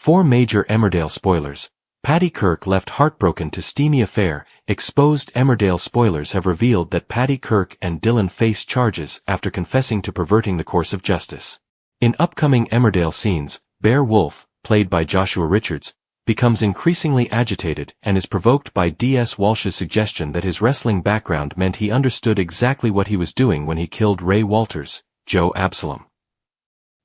4 major Emmerdale spoilers. Paddy Kirk left heartbroken to Steamy affair. Exposed Emmerdale spoilers have revealed that Paddy, Kirk and Dylan face charges after confessing to perverting the course of justice. In upcoming Emmerdale scenes, Bear Wolf, played by Joshua Richards, becomes increasingly agitated and is provoked by D.S. Walsh's suggestion that his wrestling background meant he understood exactly what he was doing when he killed Ray Walters, Joe Absalom.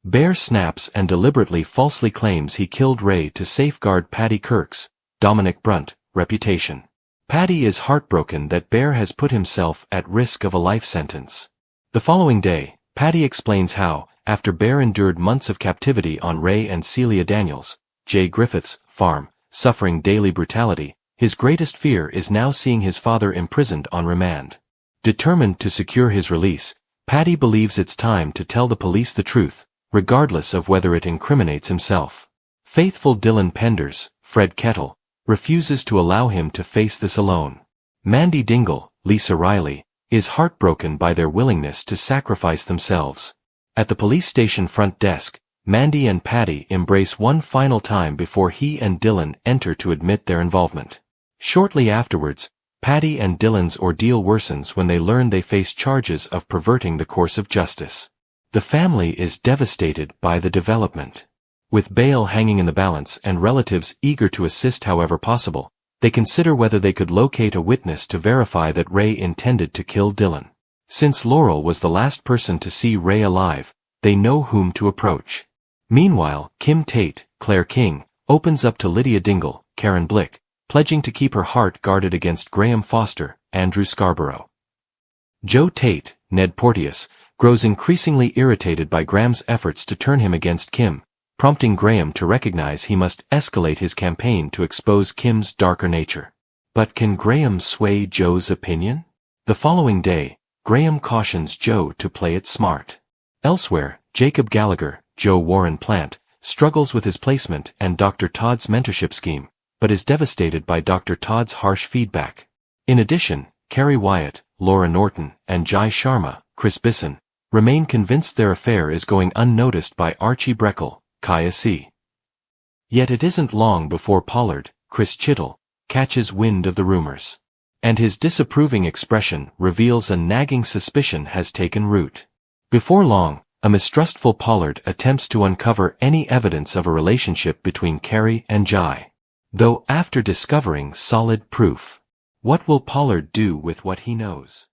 Bear snaps and deliberately falsely claims he killed Ray to safeguard Paddy Kirk's, Dominic Brunt, reputation. Paddy is heartbroken that Bear has put himself at risk of a life sentence. The following day, Paddy explains how, after Bear endured months of captivity on Ray and Celia Daniels, J. Griffith's farm, suffering daily brutality, his greatest fear is now seeing his father imprisoned on remand. Determined to secure his release, Paddy believes it's time to tell the police the truth, regardless of whether it incriminates himself. Faithful Dylan Penders, Fred Kettle, refuses to allow him to face this alone. Mandy Dingle, Lisa Riley, is heartbroken by their willingness to sacrifice themselves. At the police station front desk, Mandy and Paddy embrace one final time before he and Dylan enter to admit their involvement. Shortly afterwards, Paddy and Dylan's ordeal worsens when they learn they face charges of perverting the course of justice. The family is devastated by the development. With bail hanging in the balance and relatives eager to assist however possible, they consider whether they could locate a witness to verify that Ray intended to kill Dylan. Since Laurel was the last person to see Ray alive, they know whom to approach. Meanwhile, Kim Tate, Claire King, opens up to Lydia Dingle, Karen Blick, pledging to keep her heart guarded against Graham Foster, Andrew Scarborough. Joe Tate, Ned Porteous, grows increasingly irritated by Graham's efforts to turn him against Kim, prompting Graham to recognize he must escalate his campaign to expose Kim's darker nature. But can Graham sway Joe's opinion? The following day, Graham cautions Joe to play it smart. Elsewhere, Jacob Gallagher, Joe Warren Plant, struggles with his placement and Dr. Todd's mentorship scheme, but is devastated by Dr. Todd's harsh feedback. In addition, Carrie Wyatt, Laura Norton, and Jai Sharma, Chris Bisson, remain convinced their affair is going unnoticed by Archie Breckle, Kaya C. Yet it isn't long before Pollard, Chris Chittle, catches wind of the rumors. And his disapproving expression reveals a nagging suspicion has taken root. Before long, a mistrustful Pollard attempts to uncover any evidence of a relationship between Carrie and Jai. Though after discovering solid proof, what will Pollard do with what he knows?